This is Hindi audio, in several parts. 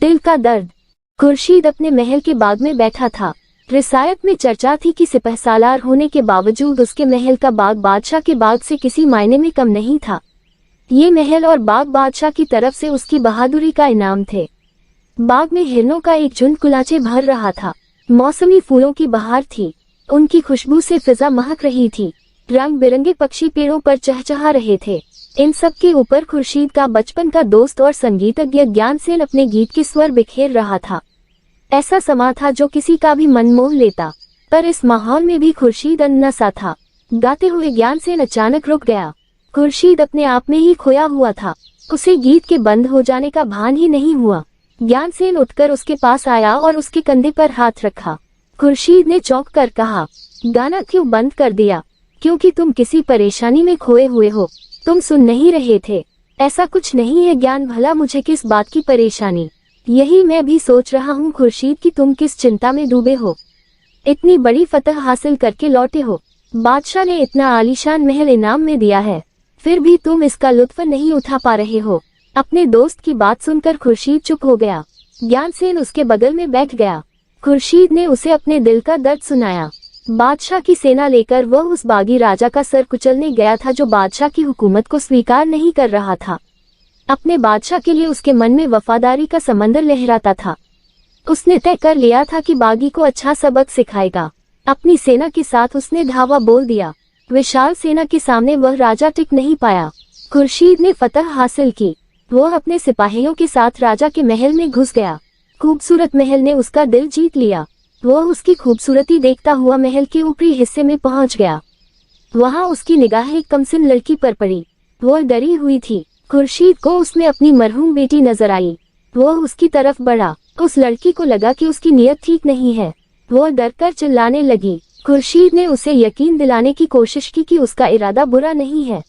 दिल का दर्द। खुर्शीद अपने महल के बाग में बैठा था। रिसायत में चर्चा थी कि सिपहसालार होने के बावजूद उसके महल का बाग बादशाह के बाग से किसी मायने में कम नहीं था। ये महल और बाग बादशाह की तरफ से उसकी बहादुरी का इनाम थे। बाग में हिरनों का एक झुंड कुलाचे भर रहा था। मौसमी फूलों की बहार थी, उनकी खुशबू से फिजा महक रही थी। रंग बिरंगे पक्षी पेड़ों पर चहचहा रहे थे। इन सब के ऊपर खुर्शीद का बचपन का दोस्त और संगीतज्ञ ज्ञानसेन अपने गीत के स्वर बिखेर रहा था। ऐसा समा था जो किसी का भी मन मोह लेता, पर इस माहौल में भी खुर्शीद अन्ना सा था। गाते हुए ज्ञानसेन अचानक रुक गया। खुर्शीद अपने आप में ही खोया हुआ था। उसे गीत के बंद हो जाने का भान ही नहीं हुआ। ज्ञानसेन उठकर उसके पास आया और उसके कंधे पर हाथ रखा। खुर्शीद ने चौंक कर कहा, गाना क्यों बंद कर दिया? क्योंकि तुम किसी परेशानी में खोए हुए हो। तुम सुन नहीं रहे थे? ऐसा कुछ नहीं है ज्ञान, भला मुझे किस बात की परेशानी? यही मैं भी सोच रहा हूँ खुर्शीद कि तुम किस चिंता में डूबे हो। इतनी बड़ी फतह हासिल करके लौटे हो, बादशाह ने इतना आलीशान महल इनाम में दिया है, फिर भी तुम इसका लुत्फ नहीं उठा पा रहे हो। अपने दोस्त की बात सुनकर खुर्शीद चुप हो गया। ज्ञानसेन उसके बगल में बैठ गया। खुर्शीद ने उसे अपने दिल का दर्द सुनाया। बादशाह की सेना लेकर वह उस बागी राजा का सर कुचलने गया था जो बादशाह की हुकूमत को स्वीकार नहीं कर रहा था। अपने बादशाह के लिए उसके मन में वफादारी का समंदर लहराता था। उसने तय कर लिया था कि बागी को अच्छा सबक सिखाएगा। अपनी सेना के साथ उसने धावा बोल दिया। विशाल सेना के सामने वह राजा टिक नहीं पाया। खुर्शीद ने फतह हासिल की। वह अपने सिपाहियों के साथ राजा के महल में घुस गया। खूबसूरत महल ने उसका दिल जीत लिया। वह उसकी खूबसूरती देखता हुआ महल के ऊपरी हिस्से में पहुंच गया। वहां उसकी निगाह एक कमसिन लड़की पर पड़ी। वह डरी हुई थी। खुर्शीद को उसमें अपनी मरहूम बेटी नजर आई। वह उसकी तरफ बढ़ा। उस लड़की को लगा कि उसकी नीयत ठीक नहीं है। वह डरकर चिल्लाने लगी। खुर्शीद ने उसे यकीन दिलाने की कोशिश की कि उसका इरादा बुरा नहीं है,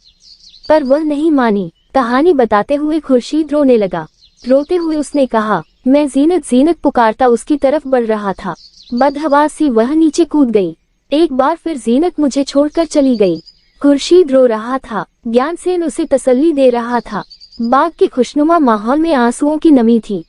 पर वह नहीं मानी। कहानी बताते हुए खुर्शीद रोने लगा। रोते हुए उसने कहा, मैं जीनत जीनत पुकारता उसकी तरफ बढ़ रहा था। बदहवास सी वह नीचे कूद गई। एक बार फिर जीनत मुझे छोड़कर चली गई। खुर्शीद रो रहा था। ज्ञानसेन उसे तसल्ली दे रहा था। बाग के खुशनुमा माहौल में आंसुओं की नमी थी।